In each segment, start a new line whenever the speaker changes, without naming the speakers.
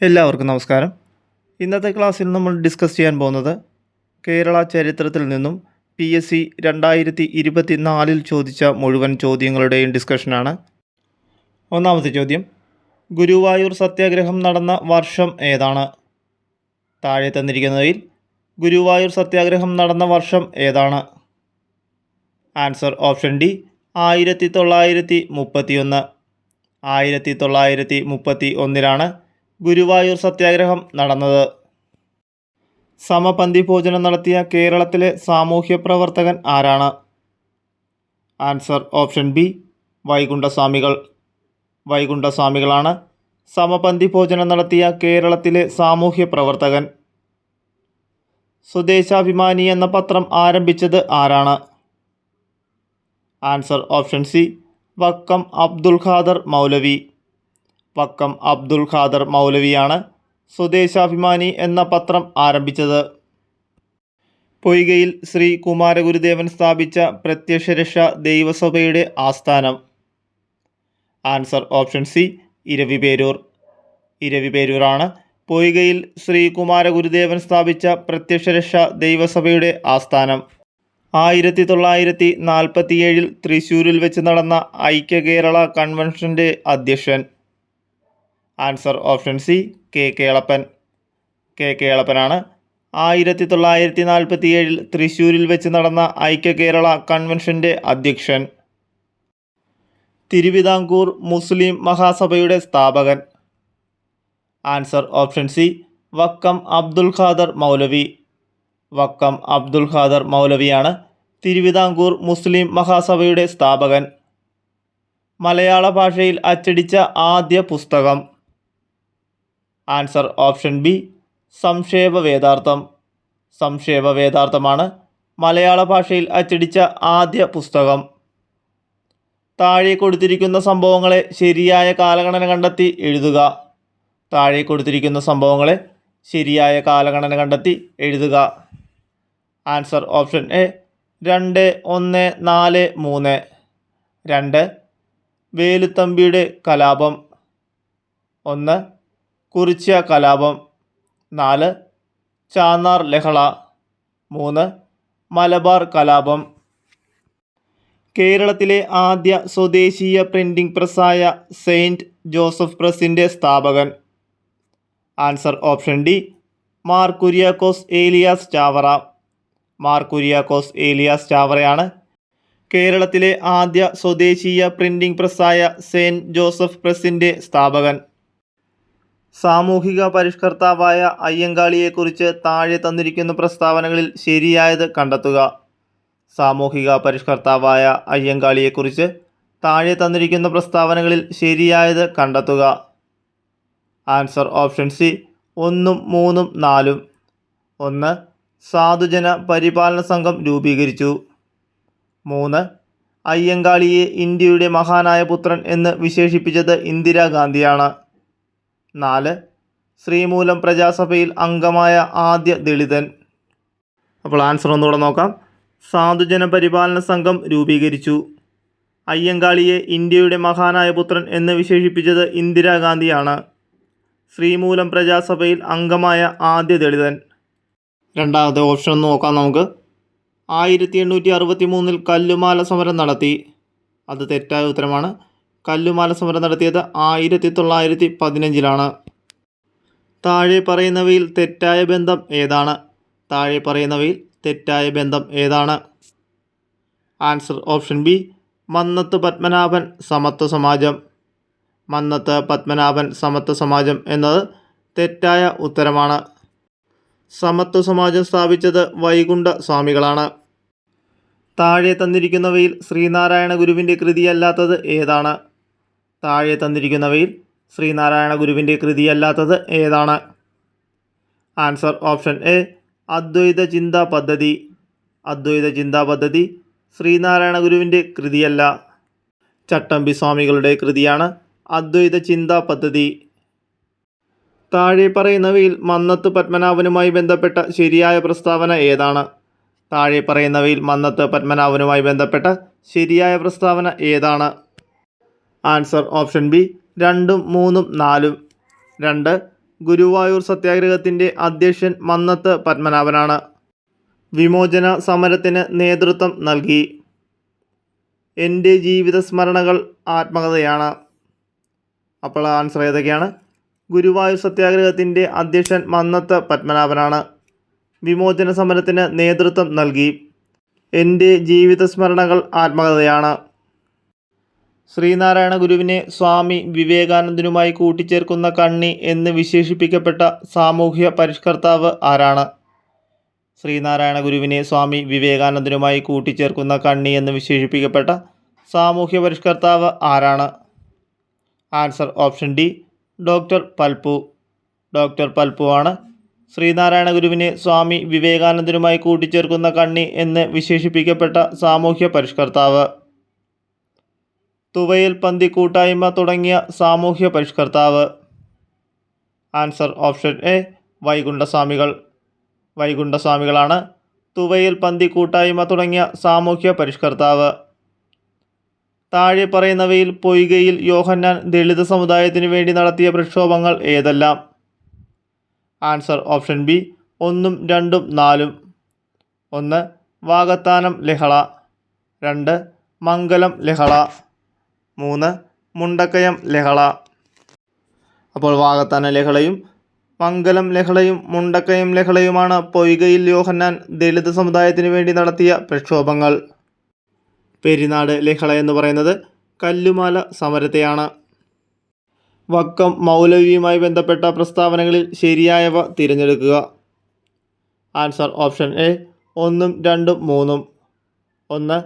എല്ലാവർക്കും നമസ്കാരം. ഇന്നത്തെ ക്ലാസ്സിൽ നമ്മൾ ഡിസ്കസ് ചെയ്യാൻ പോകുന്നത് കേരള ചരിത്രത്തിൽ നിന്നും PSC 2024 ചോദിച്ച മുഴുവൻ ചോദ്യങ്ങളുടെയും ഡിസ്കഷനാണ്. ഒന്നാമത്തെ ചോദ്യം, ഗുരുവായൂർ സത്യാഗ്രഹം നടന്ന വർഷം ഏതാണ്? താഴെ തന്നിരിക്കുന്നവയിൽ ഗുരുവായൂർ സത്യാഗ്രഹം നടന്ന വർഷം ഏതാണ്? Answer option D 1931. 1931 ഗുരുവായൂർ സത്യാഗ്രഹം നടന്നത്. സമപന്തി ഭോജനം നടത്തിയ കേരളത്തിലെ സാമൂഹ്യ പ്രവർത്തകൻ ആരാണ്? Answer option B Vaikunta Swamikal. വൈകുണ്ഠസ്വാമികളാണ് സമപന്തി ഭോജനം നടത്തിയ കേരളത്തിലെ സാമൂഹ്യ പ്രവർത്തകൻ. സ്വദേശാഭിമാനി എന്ന പത്രം ആരംഭിച്ചത് ആരാണ്? Answer option C Vakkom Abdul Khader Maulavi. Vakkom Abdul Khader മൗലവിയാണ് സ്വദേശാഭിമാനി എന്ന പത്രം ആരംഭിച്ചത്. പൊയ്കയിൽ ശ്രീ കുമാരഗുരുദേവൻ സ്ഥാപിച്ച പ്രത്യക്ഷരക്ഷ ദൈവസഭയുടെ ആസ്ഥാനം? Answer option C Eraviperoor. ഇരവിപേരൂരാണ് പൊയ്കയിൽ ശ്രീ കുമാരഗുരുദേവൻ സ്ഥാപിച്ച പ്രത്യക്ഷരക്ഷ ദൈവസഭയുടെ ആസ്ഥാനം. 1947 തൃശ്ശൂരിൽ വെച്ച് നടന്ന ഐക്യ കേരള കൺവെൻഷൻ്റെ അധ്യക്ഷൻ? Answer option C K Kelappan. K കേളപ്പനാണ് 1947 തൃശ്ശൂരിൽ വെച്ച് നടന്ന ഐക്യ കേരള കൺവെൻഷൻ്റെ അധ്യക്ഷൻ. തിരുവിതാംകൂർ മുസ്ലിം മഹാസഭയുടെ സ്ഥാപകൻ? Answer option C Vakkom Abdul Khader Maulavi. Vakkom Abdul Khader മൗലവിയാണ് തിരുവിതാംകൂർ മുസ്ലിം മഹാസഭയുടെ സ്ഥാപകൻ. മലയാള ഭാഷയിൽ അച്ചടിച്ച ആദ്യ പുസ്തകം? Answer option B Samkshepa Vedartham. Samkshepa വേദാർത്ഥമാണ് മലയാള ഭാഷയിൽ അച്ചടിച്ച ആദ്യ പുസ്തകം. താഴെ കൊടുത്തിരിക്കുന്ന സംഭവങ്ങളെ ശരിയായ കാലഗണന കണ്ടെത്തി എഴുതുക. താഴെ കൊടുത്തിരിക്കുന്ന സംഭവങ്ങളെ ശരിയായ കാലഗണന കണ്ടെത്തി എഴുതുക. Answer option A 2, 1, 4, 3. 2 വേലുത്തമ്പിയുടെ കലാപം. 1 കുറിച്യ കലാപം. 4 ചാന്നാർ ലഹള. 3 മലബാർ കലാപം. കേരളത്തിലെ ആദ്യ സ്വദേശീയ പ്രിൻറ്റിംഗ് പ്രസ്സായ സെയിൻറ്റ് ജോസഫ് പ്രസിൻ്റെ സ്ഥാപകൻ? Answer option D Mar Kuriakose Elias Chavara. Mar Kuriakose Elias ചാവറയാണ് കേരളത്തിലെ ആദ്യ സ്വദേശീയ പ്രിൻറ്റിംഗ് പ്രസ്സായ സെയിൻറ്റ് ജോസഫ് പ്രസിൻ്റെ സ്ഥാപകൻ. സാമൂഹിക പരിഷ്കർത്താവായ അയ്യങ്കാളിയെക്കുറിച്ച് താഴെ തന്നിരിക്കുന്ന പ്രസ്താവനകളിൽ ശരിയായത് കണ്ടെത്തുക. സാമൂഹിക പരിഷ്കർത്താവായ അയ്യങ്കാളിയെക്കുറിച്ച് താഴെ തന്നിരിക്കുന്ന പ്രസ്താവനകളിൽ ശരിയായത് കണ്ടെത്തുക. Answer option C 1, 3, 4. 1 സാധുജന പരിപാലന സംഘം രൂപീകരിച്ചു. 3 അയ്യങ്കാളിയെ ഇന്ത്യയുടെ മഹാനായ പുത്രൻ എന്ന് വിശേഷിപ്പിച്ചത് ഇന്ദിരാഗാന്ധിയാണ്. 4 ശ്രീമൂലം പ്രജാസഭയിൽ അംഗമായ ആദ്യ ദളിതൻ. അപ്പോൾ ആൻസർ ഒന്നുകൂടെ നോക്കാം. സാധുജന പരിപാലന സംഘം രൂപീകരിച്ചു. അയ്യങ്കാളിയെ ഇന്ത്യയുടെ മഹാനായ പുത്രൻ എന്ന് വിശേഷിപ്പിച്ചത് ഇന്ദിരാഗാന്ധിയാണ്. ശ്രീമൂലം പ്രജാസഭയിൽ അംഗമായ ആദ്യ ദളിതൻ. രണ്ടാമത്തെ ഓപ്ഷൻ ഒന്ന് നോക്കാം നമുക്ക്. 1863 കല്ലുമാല സമരം നടത്തി. അത് തെറ്റായ ഉത്തരമാണ്. കല്ലുമാല സമരം നടത്തിയത് 1915. താഴെ പറയുന്നവയിൽ തെറ്റായ ബന്ധം ഏതാണ്? താഴെ പറയുന്നവയിൽ തെറ്റായ ബന്ധം ഏതാണ്? Answer option B Mannathu Padmanabhan Samathwa Samajam. Mannath Padmanabhan Samathwa സമാജം എന്നത് തെറ്റായ ഉത്തരമാണ്. സമത്വ സമാജം സ്ഥാപിച്ചത് വൈകുണ്ഠ സ്വാമികളാണ്. താഴെ തന്നിരിക്കുന്നവയിൽ ശ്രീനാരായണ ഗുരുവിൻ്റെ കൃതിയല്ലാത്തത് ഏതാണ്? താഴെ തന്നിരിക്കുന്നവയിൽ ശ്രീനാരായണ ഗുരുവിൻ്റെ കൃതിയല്ലാത്തത് ഏതാണ്? ആൻസർ ഓപ്ഷൻ എ അദ്വൈത ചിന്താ പദ്ധതി. അദ്വൈത ചിന്താ പദ്ധതി ശ്രീനാരായണ ഗുരുവിൻ്റെ കൃതിയല്ല. ചട്ടമ്പി സ്വാമികളുടെ കൃതിയാണ് അദ്വൈത ചിന്താ പദ്ധതി. താഴെ പറയുന്നവയിൽ മന്നത്ത് പത്മനാഭനുമായി ബന്ധപ്പെട്ട ശരിയായ പ്രസ്താവന ഏതാണ്? താഴെ പറയുന്നവയിൽ മന്നത്ത് പത്മനാഭനുമായി ബന്ധപ്പെട്ട ശരിയായ പ്രസ്താവന ഏതാണ്? Answer option B 2, 3, 4. 2 ഗുരുവായൂർ സത്യാഗ്രഹത്തിൻ്റെ അധ്യക്ഷൻ മന്നത്ത് പത്മനാഭനാണ്. വിമോചന സമരത്തിന് നേതൃത്വം നൽകി. എൻ്റെ ജീവിത സ്മരണകൾ ആത്മകഥയാണ്. അപ്പോൾ ആൻസർ ഏതൊക്കെയാണ്? ഗുരുവായൂർ സത്യാഗ്രഹത്തിൻ്റെ അധ്യക്ഷൻ മന്നത്ത് പത്മനാഭനാണ്. വിമോചന സമരത്തിന് നേതൃത്വം നൽകി. എൻ്റെ ജീവിത സ്മരണകൾ ആത്മകഥയാണ്. ശ്രീനാരായണ ഗുരുവിനെ സ്വാമി വിവേകാനന്ദനുമായി കൂട്ടിച്ചേർക്കുന്ന കണ്ണി എന്ന് വിശേഷിപ്പിക്കപ്പെട്ട സാമൂഹ്യ പരിഷ്കർത്താവ് ആരാണ്? ശ്രീനാരായണ ഗുരുവിനെ സ്വാമി വിവേകാനന്ദനുമായി കൂട്ടിച്ചേർക്കുന്ന കണ്ണി എന്ന് വിശേഷിപ്പിക്കപ്പെട്ട സാമൂഹ്യ പരിഷ്കർത്താവ് ആരാണ്? Answer option D, doctor Palpu. Doctor Palpu ആണ് ശ്രീനാരായണ ഗുരുവിനെ സ്വാമി വിവേകാനന്ദനുമായി കൂട്ടിച്ചേർക്കുന്ന കണ്ണി എന്ന് വിശേഷിപ്പിക്കപ്പെട്ട സാമൂഹ്യ പരിഷ്കർത്താവ്. തുവയൽ പന്തി കൂട്ടായ്മ തുടങ്ങിയ സാമൂഹ്യ പരിഷ്കർത്താവ്. Answer option A, Vaikunta Swamikal. വൈകുണ്ഠസ്വാമികളാണ് തുവയൽ പന്തി കൂട്ടായ്മ തുടങ്ങിയ സാമൂഹ്യ പരിഷ്കർത്താവ്. താഴെ പറയുന്നവയിൽ പൊയ്കയിൽ യോഹന്നാൻ ദളിത് സമുദായത്തിനു വേണ്ടി നടത്തിയ പ്രക്ഷോഭങ്ങൾ ഏതെല്ലാം? Answer option B, 1, 2, 4. 1 വാകത്താനം ലഹള, 2 മംഗലം ലഹള, 3 മുണ്ടക്കയം ലഹള. അപ്പോൾ വാകത്താന ലഹളയും മംഗലം ലഹളയും മുണ്ടക്കയം ലഹളയുമാണ് പൊയ്കയിൽ യോഹന്നാൻ ദളിത് സമുദായത്തിനു വേണ്ടി നടത്തിയ പ്രക്ഷോഭങ്ങൾ. പെരിനാട് ലഹള എന്ന് പറയുന്നത് കല്ലുമാല സമരത്തെയാണ്. വക്കം മൗലവിയുമായി ബന്ധപ്പെട്ട പ്രസ്താവനകളിൽ ശരിയായവ തിരഞ്ഞെടുക്കുക. Answer option A, 1, 2, 3. 1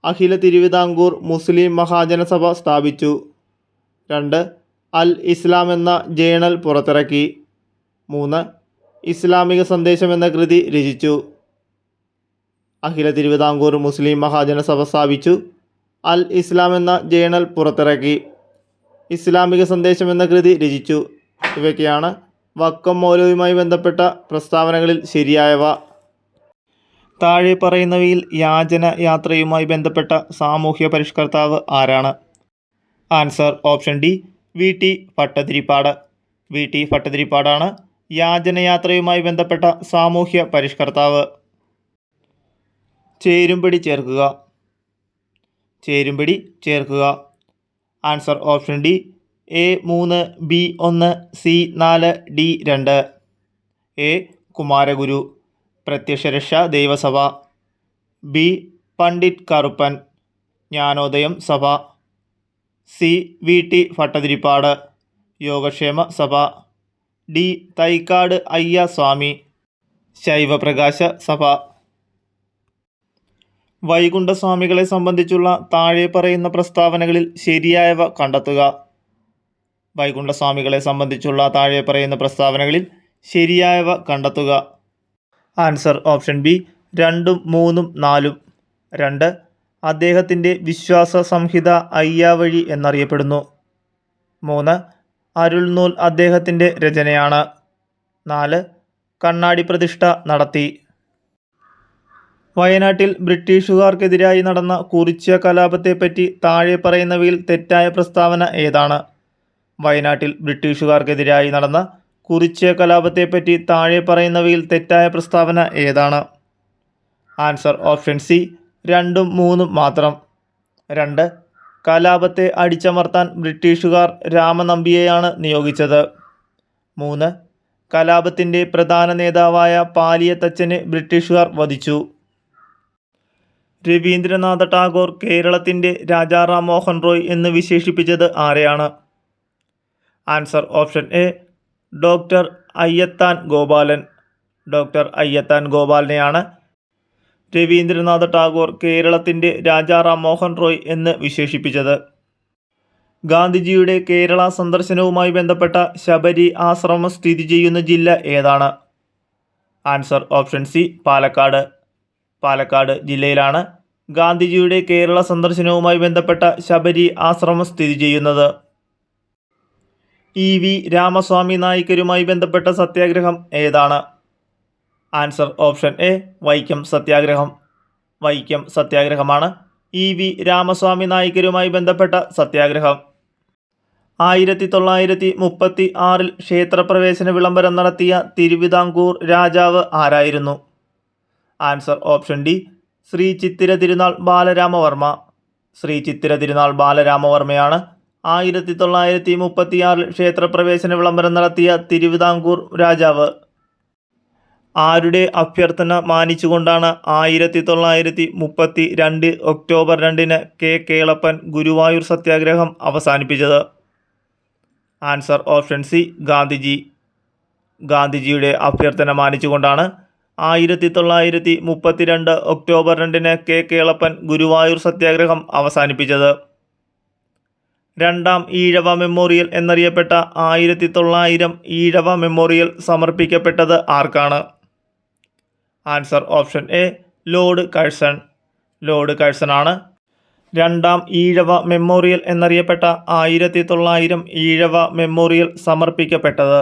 അഖില തിരുവിതാംകൂർ മുസ്ലിം മഹാജനസഭ സ്ഥാപിച്ചു. 2 അൽ ഇസ്ലാം എന്ന ജേണൽ പുറത്തിറക്കി. 3 ഇസ്ലാമിക സന്ദേശം എന്ന കൃതി രചിച്ചു. അഖില തിരുവിതാംകൂർ മുസ്ലിം മഹാജനസഭ സ്ഥാപിച്ചു. അൽ ഇസ്ലാം എന്ന ജേണൽ പുറത്തിറക്കി. ഇസ്ലാമിക സന്ദേശം എന്ന കൃതി രചിച്ചു. ഇവയൊക്കെയാണ് വക്കം മൗലവിയുമായി ബന്ധപ്പെട്ട പ്രസ്താവനകളിൽ ശരിയായവ. താഴെ പറയുന്നവയിൽ യാചന യാത്രയുമായി ബന്ധപ്പെട്ട സാമൂഹ്യ പരിഷ്കർത്താവ് ആരാണ്? Answer option D, V T Bhattathiripad. V T ഭട്ടതിരിപ്പാടാണ് യാചനയാത്രയുമായി ബന്ധപ്പെട്ട സാമൂഹ്യ പരിഷ്കർത്താവ്. ചേരുംപടി ചേർക്കുക. ചേരുംപടി ചേർക്കുക. Answer option D, A 3, B 1, C 4, D 2. A Kumaraguru, Prathyaksha Raksha Daiva Sabha. B Pandit Karuppan, Jnanodayam Sabha. C V T Bhattathiripad, Yogakshema Sabha. D Thycaud അയ്യ സ്വാമി, ശൈവപ്രകാശ സഭ. വൈകുണ്ഠസ്വാമികളെ സംബന്ധിച്ചുള്ള താഴെ പറയുന്ന പ്രസ്താവനകളിൽ ശരിയായവ കണ്ടെത്തുക. വൈകുണ്ഠസ്വാമികളെ സംബന്ധിച്ചുള്ള താഴെ പറയുന്ന പ്രസ്താവനകളിൽ ശരിയായവ കണ്ടെത്തുക. Answer option B, 2, 3, 4. 2 അദ്ദേഹത്തിൻ്റെ വിശ്വാസ സംഹിത അയ്യാവഴി എന്നറിയപ്പെടുന്നു. 3 അരുൾനൂൽ അദ്ദേഹത്തിൻ്റെ രചനയാണ്. 4 കണ്ണാടി പ്രതിഷ്ഠ നടത്തി. വയനാട്ടിൽ ബ്രിട്ടീഷുകാർക്കെതിരായി നടന്ന കുറിച്യ കലാപത്തെപ്പറ്റി താഴെ പറയുന്നവയിൽ തെറ്റായ പ്രസ്താവന ഏതാണ്? വയനാട്ടിൽ ബ്രിട്ടീഷുകാർക്കെതിരായി നടന്ന കുറിച്യ കലാപത്തെപ്പറ്റി താഴെ പറയുന്നവയിൽ തെറ്റായ പ്രസ്താവന ഏതാണ്? ആൻസർ ഓപ്ഷൻ സി, 2, 3 മാത്രം. 2 കലാപത്തെ അടിച്ചമർത്താൻ ബ്രിട്ടീഷുകാർ രാമനമ്പിയെയാണ് നിയോഗിച്ചത്. 3 കലാപത്തിൻ്റെ പ്രധാന നേതാവായ പാലിയത്തച്ഛനെ ബ്രിട്ടീഷുകാർ വധിച്ചു. രവീന്ദ്രനാഥ ടാഗോർ കേരളത്തിൻ്റെ രാജാ റാം മോഹൻ റോയ് എന്ന് വിശേഷിപ്പിച്ചത് ആരെയാണ്? Answer option A, doctor Ayyathan Gopalan. Doctor Ayyathan ഗോപാലനെയാണ് രവീന്ദ്രനാഥ ടാഗോർ കേരളത്തിൻ്റെ രാജാ റാം മോഹൻ റോയ് എന്ന് വിശേഷിപ്പിച്ചത്. ഗാന്ധിജിയുടെ കേരള സന്ദർശനവുമായി ബന്ധപ്പെട്ട ശബരി ആശ്രമം സ്ഥിതി ചെയ്യുന്ന ജില്ല ഏതാണ്? Answer option C, Palakkad. Palakkad ജില്ലയിലാണ് ഗാന്ധിജിയുടെ കേരള സന്ദർശനവുമായി ബന്ധപ്പെട്ട ശബരി ആശ്രമം സ്ഥിതി ചെയ്യുന്നത്. ഇ വി രാമസ്വാമി നായ്ക്കരുമായി ബന്ധപ്പെട്ട സത്യാഗ്രഹം ഏതാണ്? ആൻസർ ഓപ്ഷൻ എ, വൈക്കം സത്യാഗ്രഹം. വൈക്കം സത്യാഗ്രഹമാണ് ഇ വി രാമസ്വാമി നായ്ക്കരുമായി ബന്ധപ്പെട്ട സത്യാഗ്രഹം. 1936 ക്ഷേത്രപ്രവേശന വിളംബരം നടത്തിയ തിരുവിതാംകൂർ രാജാവ് ആരായിരുന്നു? Answer option D Shri Chithira Thirunal Balarama Varma. Shri Chithira Thirunal ബാലരാമവർമ്മയാണ് 1936 ക്ഷേത്രപ്രവേശന വിളംബരം നടത്തിയ തിരുവിതാംകൂർ രാജാവ്. ആരുടെ അഭ്യർത്ഥന മാനിച്ചുകൊണ്ടാണ് 1932 ഒക്ടോബർ 2 കെ കേളപ്പൻ ഗുരുവായൂർ സത്യാഗ്രഹം അവസാനിപ്പിച്ചത്? Answer option C Gandhiji. ഗാന്ധിജിയുടെ അഭ്യർത്ഥന മാനിച്ചുകൊണ്ടാണ് 1932 ഒക്ടോബർ 2 കെ കേളപ്പൻ ഗുരുവായൂർ സത്യാഗ്രഹം അവസാനിപ്പിച്ചത്. രണ്ടാം ഈഴവ മെമ്മോറിയൽ എന്നറിയപ്പെട്ട 1900 ഈഴവ മെമ്മോറിയൽ സമർപ്പിക്കപ്പെട്ടത് ആർക്കാണ്? Answer option A Lord Curzon. Lord കഴ്സണാണ് രണ്ടാം ഈഴവ മെമ്മോറിയൽ എന്നറിയപ്പെട്ട 1900 ഈഴവ മെമ്മോറിയൽ സമർപ്പിക്കപ്പെട്ടത്.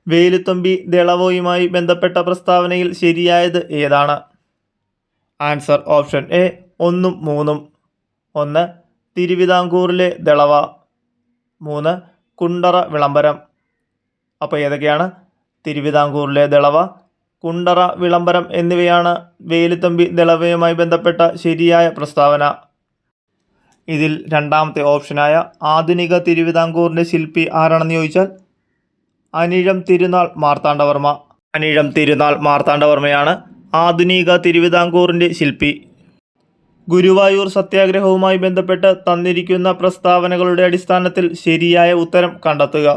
വേലുത്തമ്പി ദളവയുമായി ബന്ധപ്പെട്ട പ്രസ്താവനയിൽ ശരിയായത് ഏതാണ്? ആൻസർ ഓപ്ഷൻ എ 1 ഉം 3 ഉം. 1 തിരുവിതാംകൂറിലെ ദളവ, 3 കുണ്ടറ വിളംബരം. അപ്പോൾ ഏതൊക്കെയാണ്? തിരുവിതാംകൂറിലെ ദളവ, കുണ്ടറ വിളംബരം എന്നിവയാണ് വേലുത്തമ്പി ദളവയുമായി ബന്ധപ്പെട്ട ശരിയായ പ്രസ്താവന. ഇതിൽ രണ്ടാമത്തെ ഓപ്ഷനായ ആധുനിക തിരുവിതാംകൂറിൻ്റെ ശില്പി ആരാണെന്ന് ചോദിച്ചാൽ അനിഴം തിരുനാൾ മാർത്താണ്ഡവർമ്മ. അനിഴം തിരുനാൾ മാർത്താണ്ഡവർമ്മയാണ് ആധുനിക തിരുവിതാംകൂറിൻ്റെ ശില്പി. ഗുരുവായൂർ സത്യാഗ്രഹവുമായി ബന്ധപ്പെട്ട് തന്നിരിക്കുന്ന പ്രസ്താവനകളുടെ അടിസ്ഥാനത്തിൽ ശരിയായ ഉത്തരം കണ്ടെത്തുക.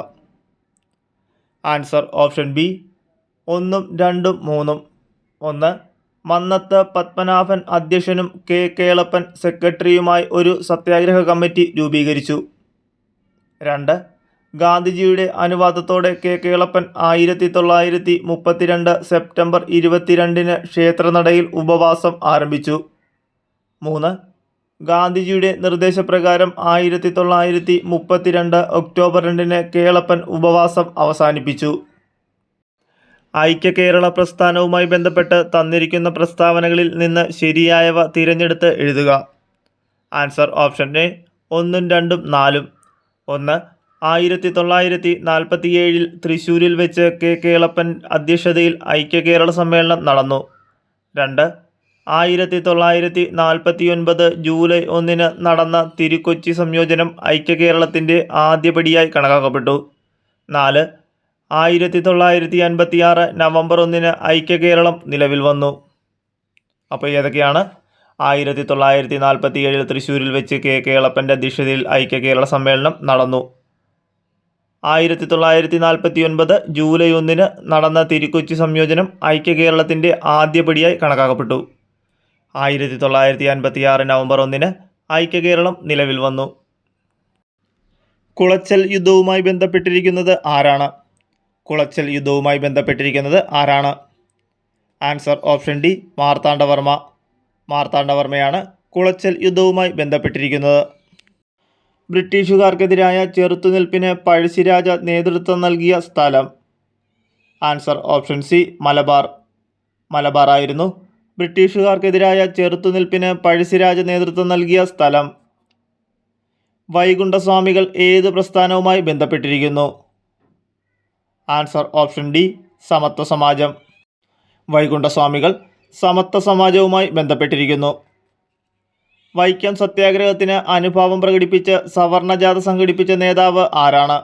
ആൻസർ ഓപ്ഷൻ ബി 1 ഉം 2 ഉം 3 ഉം. 1 മന്നത്ത് പത്മനാഭൻ അധ്യക്ഷനും കെ കേളപ്പൻ സെക്രട്ടറിയുമായി ഒരു സത്യാഗ്രഹ കമ്മിറ്റി രൂപീകരിച്ചു. 2 ഗാന്ധിജിയുടെ അനുവാദത്തോടെ കെ കേളപ്പൻ 1932 സെപ്റ്റംബർ 22 ക്ഷേത്രനടയിൽ ഉപവാസം ആരംഭിച്ചു. 3 ഗാന്ധിജിയുടെ നിർദ്ദേശപ്രകാരം 1932 ഒക്ടോബർ 2 കേളപ്പൻ ഉപവാസം അവസാനിപ്പിച്ചു. ഐക്യ കേരള പ്രസ്ഥാനവുമായി ബന്ധപ്പെട്ട് തന്നിരിക്കുന്ന പ്രസ്താവനകളിൽ നിന്ന് ശരിയായവ തിരഞ്ഞെടുത്ത് എഴുതുക. ആൻസർ ഓപ്ഷൻ എ 1 ഉം 2 ഉം 4 ഉം. 1 1947 തൃശ്ശൂരിൽ വെച്ച് കെ കേളപ്പൻ അധ്യക്ഷതയിൽ ഐക്യ കേരള സമ്മേളനം നടന്നു. 2 1949 ജൂലൈ 1 നടന്ന തിരുക്കൊച്ചി സംയോജനം ഐക്യ കേരളത്തിൻ്റെ ആദ്യപടിയായി കണക്കാക്കപ്പെട്ടു. 4 1956 നവംബർ 1 ഐക്യ കേരളം നിലവിൽ വന്നു. അപ്പോൾ ഏതൊക്കെയാണ്? 1947 തൃശ്ശൂരിൽ വെച്ച് കെ കേളപ്പൻ്റെ അധ്യക്ഷതയിൽ ഐക്യ കേരള സമ്മേളനം നടന്നു. 1949 ജൂലൈ 1 നടന്ന തിരുക്കൊച്ചി സംയോജനം ഐക്യ കേരളത്തിൻ്റെ ആദ്യപടിയായി കണക്കാക്കപ്പെട്ടു. 1956 നവംബർ 1 ഐക്യ കേരളം നിലവിൽ വന്നു. കുളച്ചൽ യുദ്ധവുമായി ബന്ധപ്പെട്ടിരിക്കുന്നത് ആരാണ്? കുളച്ചൽ യുദ്ധവുമായി ബന്ധപ്പെട്ടിരിക്കുന്നത് ആരാണ്? Answer option D Marthanda Varma. മാർത്താണ്ഡവർമ്മയാണ് കുളച്ചൽ യുദ്ധവുമായി ബന്ധപ്പെട്ടിരിക്കുന്നത്. ബ്രിട്ടീഷുകാർക്കെതിരായ ചെറുത്തുനിൽപ്പിന് പഴശ്ശിരാജ നേതൃത്വം നൽകിയ സ്ഥലം? Answer option C Malabar. Malabar ആയിരുന്നു ബ്രിട്ടീഷുകാർക്കെതിരായ ചെറുത്തുനിൽപ്പിന് പഴശ്ശിരാജ നേതൃത്വം നൽകിയ സ്ഥലം. വൈകുണ്ഠസ്വാമികൾ ഏത് പ്രസ്ഥാനവുമായി ബന്ധപ്പെട്ടിരിക്കുന്നു? ആൻസർ ഓപ്ഷൻ ഡി സമത്വ സമാജം. വൈകുണ്ഠസ്വാമികൾ സമത്വ സമാജവുമായി ബന്ധപ്പെട്ടിരിക്കുന്നു. വൈക്കം സത്യാഗ്രഹത്തിന് അനുഭാവം പ്രകടിപ്പിച്ച് സവർണജാഥ സംഘടിപ്പിച്ച നേതാവ് ആരാണ്?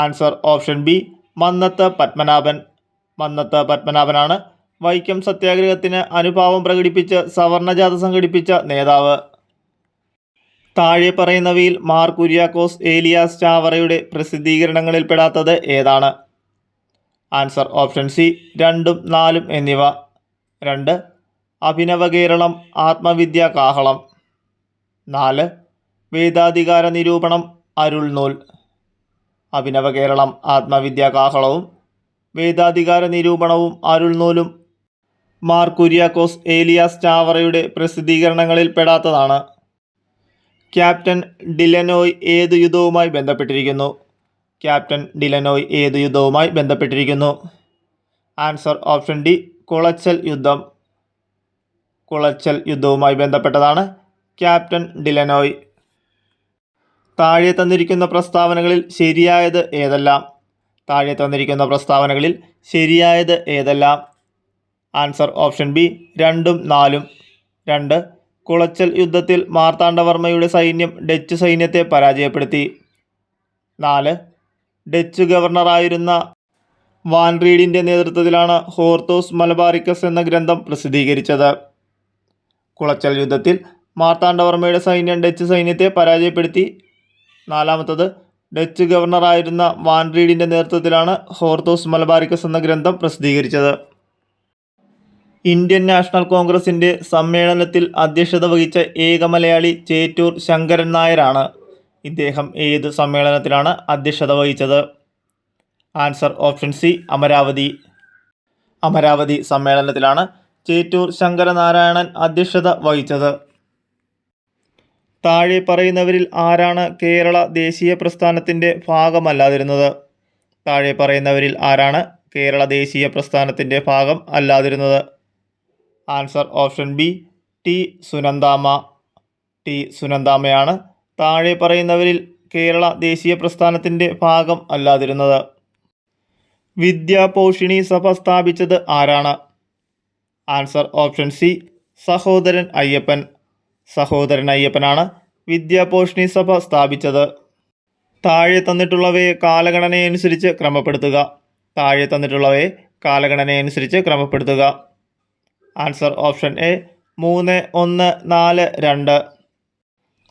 Answer option B Mannathu Padmanabhan. Mannathu പത്മനാഭനാണ് വൈക്കം സത്യാഗ്രഹത്തിന് അനുഭാവം പ്രകടിപ്പിച്ച് സവർണജാഥ സംഘടിപ്പിച്ച നേതാവ്. താഴെ പറയുന്നവയിൽ മാർ കുര്യാക്കോസ് ഏലിയാസ് ചാവറയുടെ പ്രസിദ്ധീകരണങ്ങളിൽപ്പെടാത്തത് ഏതാണ്? ആൻസർ ഓപ്ഷൻ സി 2 ഉം 4 ഉം എന്നിവ. 2 അഭിനവ കേരളം ആത്മവിദ്യാ കാഹളം. 4 വേദാധികാര നിരൂപണം അരുൾനൂൽ. അഭിനവ കേരളം ആത്മവിദ്യാ കാഹളവും വേദാധികാര നിരൂപണവും അരുൾനൂലും മാർ കുര്യാക്കോസ് ഏലിയാസ് ചാവറയുടെ പ്രസിദ്ധീകരണങ്ങളിൽ പെടാത്തതാണ്. ക്യാപ്റ്റൻ ഡിലനോയ് ഏതു യുദ്ധവുമായി ബന്ധപ്പെട്ടിരിക്കുന്നു? ക്യാപ്റ്റൻ ഡിലനോയ് ഏതു യുദ്ധവുമായി ബന്ധപ്പെട്ടിരിക്കുന്നു? ആൻസർ ഓപ്ഷൻ ഡി കുളച്ചൽ യുദ്ധം. കുളച്ചൽ യുദ്ധവുമായി ബന്ധപ്പെട്ടതാണ് ക്യാപ്റ്റൻ ഡിലനോയ്. താഴെ തന്നിരിക്കുന്ന പ്രസ്താവനകളിൽ ശരിയായത് ഏതെല്ലാം? താഴെ തന്നിരിക്കുന്ന പ്രസ്താവനകളിൽ ശരിയായത് ഏതെല്ലാം? ആൻസർ ഓപ്ഷൻ ബി 2ഉം 4ഉം. 2. കുളച്ചൽ യുദ്ധത്തിൽ മാർത്താണ്ഡവർമ്മയുടെ സൈന്യം ഡച്ച് സൈന്യത്തെ പരാജയപ്പെടുത്തി. 4. ഡച്ച് ഗവർണറായിരുന്ന വാൻ റീഡിൻ്റെ നേതൃത്വത്തിലാണ് ഹോർത്തൂസ് മലബാറിക്കസ് എന്ന ഗ്രന്ഥം പ്രസിദ്ധീകരിച്ചത്. കുളച്ചൽ യുദ്ധത്തിൽ മാർത്താണ്ഡവർമ്മയുടെ സൈന്യം ഡച്ച് സൈന്യത്തെ പരാജയപ്പെടുത്തി. 4. ഡച്ച് ഗവർണറായിരുന്ന വാൻ റീഡിൻ്റെ നേതൃത്വത്തിലാണ് ഹോർത്തൂസ് മലബാറിക്കസ് എന്ന ഗ്രന്ഥം പ്രസിദ്ധീകരിച്ചത്. ഇന്ത്യൻ നാഷണൽ കോൺഗ്രസിൻ്റെ സമ്മേളനത്തിൽ അധ്യക്ഷത വഹിച്ച ഏക മലയാളി ചേറ്റൂർ ശങ്കരൻ നായരാണ്. ഇദ്ദേഹം ഏത് സമ്മേളനത്തിലാണ് അധ്യക്ഷത വഹിച്ചത്? Answer option C Amaravati. Amaravati സമ്മേളനത്തിലാണ് ചേറ്റൂർ ശങ്കരനാരായണൻ അധ്യക്ഷത വഹിച്ചത്. താഴെ പറയുന്നവരിൽ ആരാണ് കേരള ദേശീയ പ്രസ്ഥാനത്തിൻ്റെ ഭാഗമല്ലാതിരുന്നത്? താഴെ പറയുന്നവരിൽ ആരാണ് കേരള ദേശീയ പ്രസ്ഥാനത്തിൻ്റെ ഭാഗം അല്ലാതിരുന്നത്? Answer option B T Sunandamma. T സുനന്ദാമ്മയാണ് താഴെ പറയുന്നവരിൽ കേരള ദേശീയ പ്രസ്ഥാനത്തിൻ്റെ ഭാഗം അല്ലാതിരുന്നത്. വിദ്യാപോഷിണി സഭ സ്ഥാപിച്ചത് ആരാണ്? Answer option C Sahodaran Ayyappan. സഹോദരൻ അയ്യപ്പനാണ് വിദ്യാപോഷിണി സഭ സ്ഥാപിച്ചത്. താഴെ തന്നിട്ടുള്ളവയെ കാലഗണനയനുസരിച്ച് ക്രമപ്പെടുത്തുക. താഴെ തന്നിട്ടുള്ളവയെ കാലഗണനയനുസരിച്ച് ക്രമപ്പെടുത്തുക. Answer option A 3, 1, 4, 2.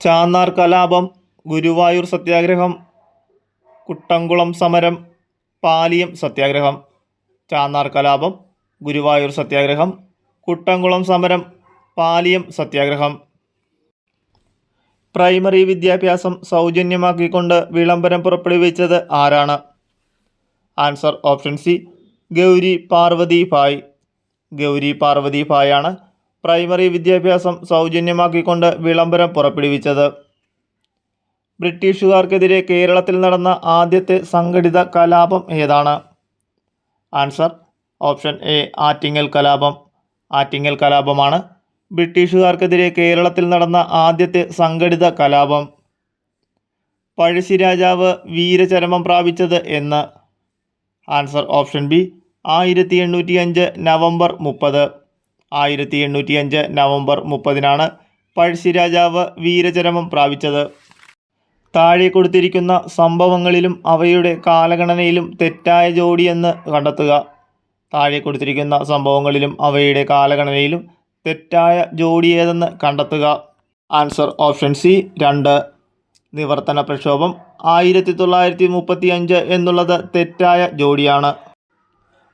ചാന്നാർ കലാപം, ഗുരുവായൂർ സത്യാഗ്രഹം, കുട്ടംകുളം സമരം, പാലിയം സത്യാഗ്രഹം. ചാന്നാർ കലാപം, ഗുരുവായൂർ സത്യാഗ്രഹം, കുട്ടംകുളം സമരം, പാലിയം സത്യാഗ്രഹം. പ്രൈമറി വിദ്യാഭ്യാസം സൗജന്യമാക്കിക്കൊണ്ട് വിളംബരം പുറപ്പെടുവിച്ചത് ആരാണ്? Answer option C Gowri Parvathi Bai. Gowri Parvathi ഭായാണ് പ്രൈമറി വിദ്യാഭ്യാസം സൗജന്യമാക്കിക്കൊണ്ട് വിളംബരം പുറപ്പെടുവിച്ചത്. ബ്രിട്ടീഷുകാർക്കെതിരെ കേരളത്തിൽ നടന്ന ആദ്യത്തെ സംഘടിത കലാപം ഏതാണ്? ആൻസർ ഓപ്ഷൻ എ ആറ്റിങ്ങൽ കലാപം. ആറ്റിങ്ങൽ കലാപമാണ് ബ്രിട്ടീഷുകാർക്കെതിരെ കേരളത്തിൽ നടന്ന ആദ്യത്തെ സംഘടിത കലാപം. പഴശ്ശിരാജാവ് വീരചരമം പ്രാപിച്ചത് എന്ന്? Answer option B 1805 November 30. 1805 November 30-നാണ് പഴശ്ശിരാജാവ് വീരചരമം പ്രാപിച്ചത്. താഴെ കൊടുത്തിരിക്കുന്ന സംഭവങ്ങളിലും അവയുടെ കാലഗണനയിലും തെറ്റായ ജോഡിയെന്ന് കണ്ടെത്തുക. താഴെ കൊടുത്തിരിക്കുന്ന സംഭവങ്ങളിലും അവയുടെ കാലഗണനയിലും തെറ്റായ ജോഡി ഏതെന്ന് കണ്ടെത്തുക. Answer option C 2. നിവർത്തന പ്രക്ഷോഭം 1935 എന്നുള്ളത് തെറ്റായ ജോഡിയാണ്.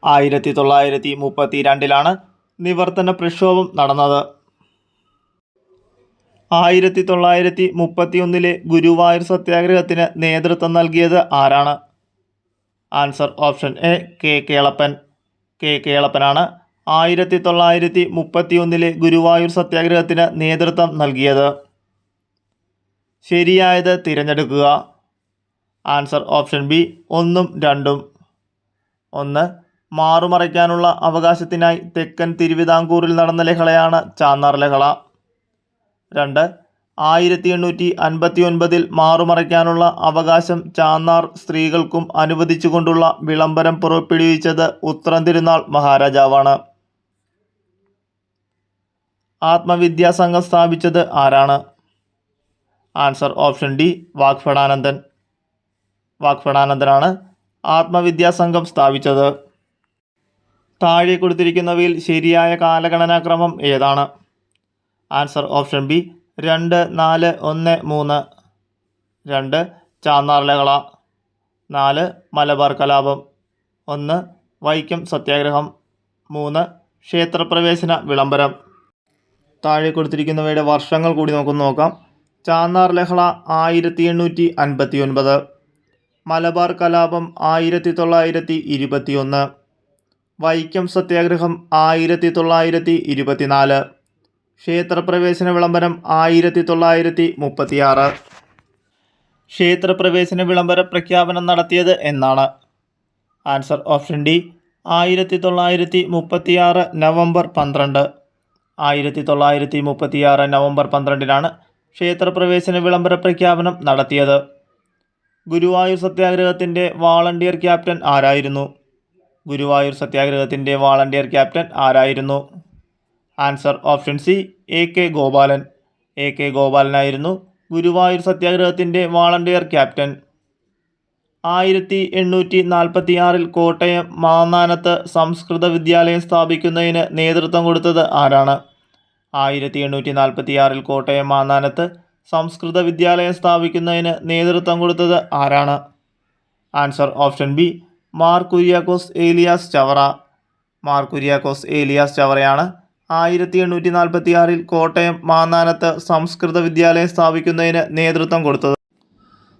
1932-ലാണ് നിവർത്തന പ്രക്ഷോഭം നടന്നത്. 1931 ഗുരുവായൂർ സത്യാഗ്രഹത്തിന് നേതൃത്വം നൽകിയത് ആരാണ്? Answer option A K Kelappan. K കേളപ്പനാണ് 1931 ഗുരുവായൂർ സത്യാഗ്രഹത്തിന് നേതൃത്വം നൽകിയത്. ശരിയായത് തിരഞ്ഞെടുക്കുക. ആൻസർ ഓപ്ഷൻ ബി 1ഉം 2ഉം. 1. മാറുമറയ്ക്കാനുള്ള അവകാശത്തിനായി തെക്കൻ തിരുവിതാംകൂറിൽ നടന്ന ലഹളയാണ് ചാന്നാർ ലഹള. 2. 1859 മാറുമറയ്ക്കാനുള്ള അവകാശം ചാന്നാർ സ്ത്രീകൾക്കും അനുവദിച്ചുകൊണ്ടുള്ള വിളംബരം പുറപ്പെടുവിച്ചത് ഉത്രം തിരുനാൾ മഹാരാജാവാണ്. ആത്മവിദ്യാസംഘം സ്ഥാപിച്ചത് ആരാണ്? Answer option D Vagbhatanandan. വാഗ്ഭടാനന്ദനാണ് ആത്മവിദ്യാസംഘം സ്ഥാപിച്ചത്. താഴെ കൊടുത്തിരിക്കുന്നവയിൽ ശരിയായ കാലഗണനാക്രമം ഏതാണ്? Answer option B 2, 4, 1, 3. 2 ചാന്നാർ ലഹള. 4 മലബാർ കലാപം. 1 വൈക്കം സത്യാഗ്രഹം. 3 ക്ഷേത്രപ്രവേശന വിളംബരം. താഴെ കൊടുത്തിരിക്കുന്നവയുടെ വർഷങ്ങൾ കൂടി നമുക്കൊന്ന് നോക്കാം. ചാന്നാർ ലഹള 1859. മലബാർ കലാപം 1921. വൈക്കം സത്യാഗ്രഹം 1924. ക്ഷേത്രപ്രവേശന വിളംബരം 1936. ക്ഷേത്രപ്രവേശന വിളംബര പ്രഖ്യാപനം നടത്തിയത് എന്നാണ്? Answer option D 1936 November 12. 1936 November 12-നാണ് ക്ഷേത്രപ്രവേശന വിളംബര പ്രഖ്യാപനം നടത്തിയത്? ഗുരുവായൂർ സത്യാഗ്രഹത്തിൻ്റെ വാളണ്ടിയർ ക്യാപ്റ്റൻ ആരായിരുന്നു? ഗുരുവായൂർ സത്യാഗ്രഹത്തിൻ്റെ വാളണ്ടിയർ ക്യാപ്റ്റൻ ആരായിരുന്നു? Answer option C, A.K. Gopalan. A.K. ഗോപാലനായിരുന്നു ഗുരുവായൂർ സത്യാഗ്രഹത്തിൻ്റെ വാളണ്ടിയർ ക്യാപ്റ്റൻ. 1846 കോട്ടയം മാന്നാനത്ത് സംസ്കൃത വിദ്യാലയം സ്ഥാപിക്കുന്നതിന് നേതൃത്വം കൊടുത്തത് ആരാണ്? 1846 കോട്ടയം മാന്നാനത്ത് സംസ്കൃത വിദ്യാലയം സ്ഥാപിക്കുന്നതിന് നേതൃത്വം കൊടുത്തത് ആരാണ്? Answer option B, Mar Kuriakose Elias Chavara. Mar Kuriakose Elias ചവറയാണ് 1846 കോട്ടയം മാന്നാനത്ത് സംസ്കൃത വിദ്യാലയം സ്ഥാപിക്കുന്നതിന് നേതൃത്വം കൊടുത്തത്.